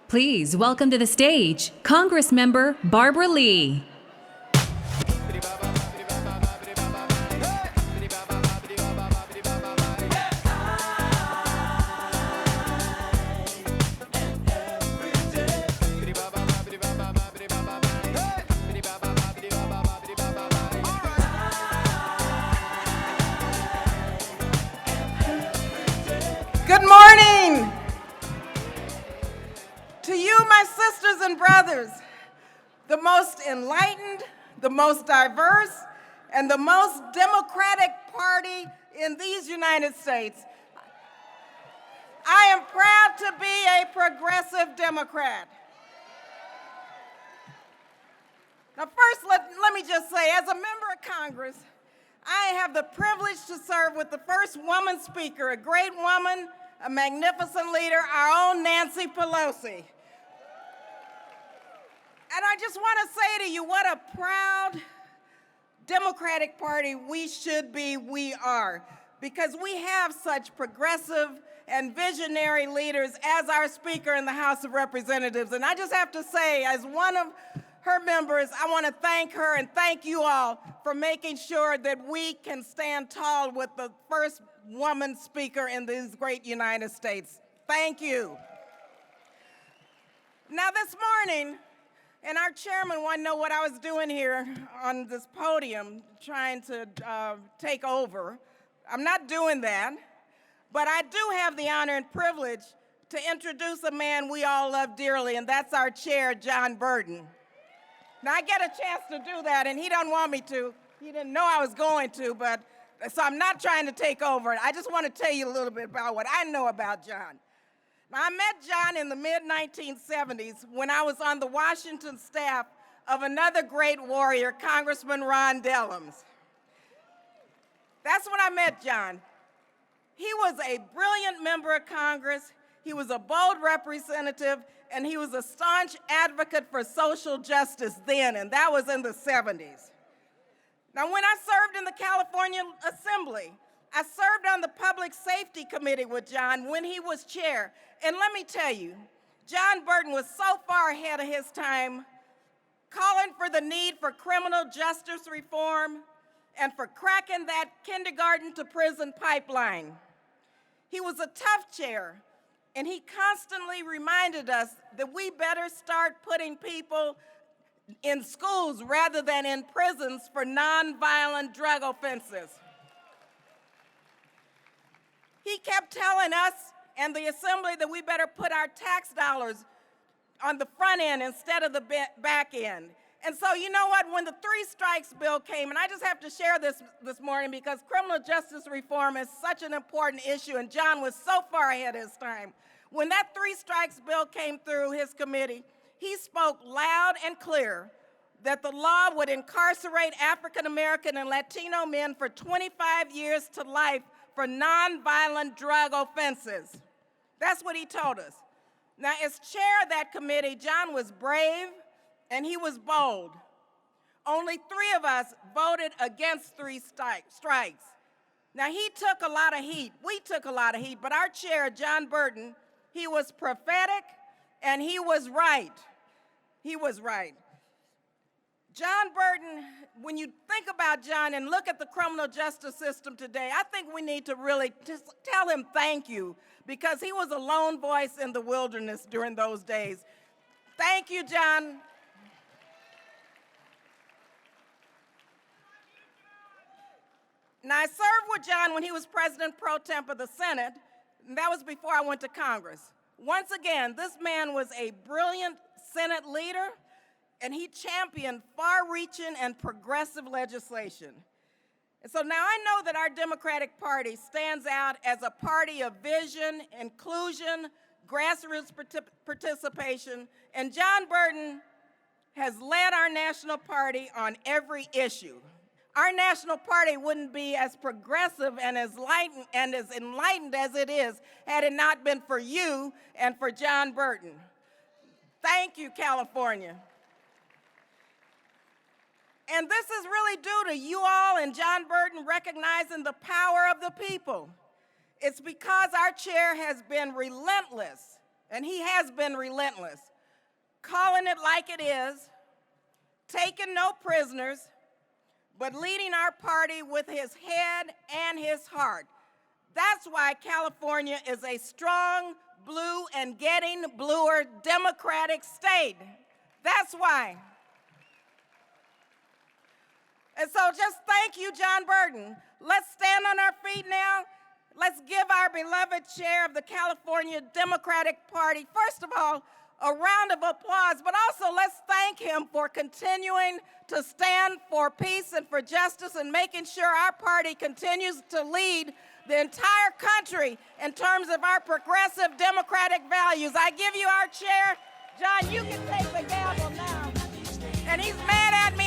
Please welcome to the stage, Congressmember Barbara Lee. Good morning to you, my sisters and brothers, the most enlightened, the most diverse, and the most democratic party in these United States. I am proud to be a progressive Democrat. Now first, let me just say, as a member of Congress, I have the privilege to serve with the first woman speaker, a great woman, a magnificent leader, our own Nancy Pelosi. And I just want to say to you, what a proud Democratic Party we should be, we are, because we have such progressive and visionary leaders as our Speaker in the House of Representatives. And I just have to say, as one of her members, I want to thank her and thank you all for making sure that we can stand tall with the first woman speaker in these great United States. Thank you. Now this morning, and our chairman wanted to know what I was doing here on this podium trying to take over. I'm not doing that, but I do have the honor and privilege to introduce a man we all love dearly, and that's our chair, John Burton. Now, I get a chance to do that, and he doesn't want me to. He didn't know I was going to, so I'm not trying to take over. I just want to tell you a little bit about what I know about John. Now, I met John in the mid-1970s when I was on the Washington staff of another great warrior, Congressman Ron Dellums. That's when I met John. He was a brilliant member of Congress. He was a bold representative, and he was a staunch advocate for social justice then, and that was in the 70s. Now, when I served in the California Assembly, I served on the Public Safety Committee with John when he was chair. And let me tell you, John Burton was so far ahead of his time, calling for the need for criminal justice reform and for cracking that kindergarten to prison pipeline. He was a tough chair, and he constantly reminded us that we better start putting people in schools rather than in prisons for nonviolent drug offenses. He kept telling us and the Assembly that we better put our tax dollars on the front end instead of the back end. And so you know what, when the three strikes bill came, and I just have to share this morning because criminal justice reform is such an important issue, and John was so far ahead of his time. When that three strikes bill came through his committee, he spoke loud and clear that the law would incarcerate African American and Latino men for 25 years to life for nonviolent drug offenses. That's what he told us. Now, as chair of that committee, John was brave and he was bold. Only 3 of us voted against three strikes. Now, he took a lot of heat. We took a lot of heat, but our chair, John Burton, he was prophetic and he was right. He was right. John Burton, when you think about John and look at the criminal justice system today, I think we need to really just tell him thank you because he was a lone voice in the wilderness during those days. Thank you, John. Now, I served with John when he was president pro tem of the Senate, and that was before I went to Congress. Once again, this man was a brilliant Senate leader, and he championed far-reaching and progressive legislation. And so now I know that our Democratic Party stands out as a party of vision, inclusion, grassroots participation, and John Burton has led our national party on every issue. Our national party wouldn't be as progressive and as enlightened as it is had it not been for you and for John Burton. Thank you, California. And this is really due to you all and John Burton recognizing the power of the people. It's because our chair has been relentless and he has been relentless, calling it like it is, taking no prisoners, but leading our party with his head and his heart. That's why California is a strong, blue, and getting bluer Democratic state. That's why. And so just thank you, John Burton. Let's stand on our feet now. Let's give our beloved chair of the California Democratic Party, first of all, a round of applause, but also let's thank him for continuing to stand for peace and for justice and making sure our party continues to lead the entire country in terms of our progressive democratic values. I give you our chair. John, you can take the gavel now. And he's mad at me.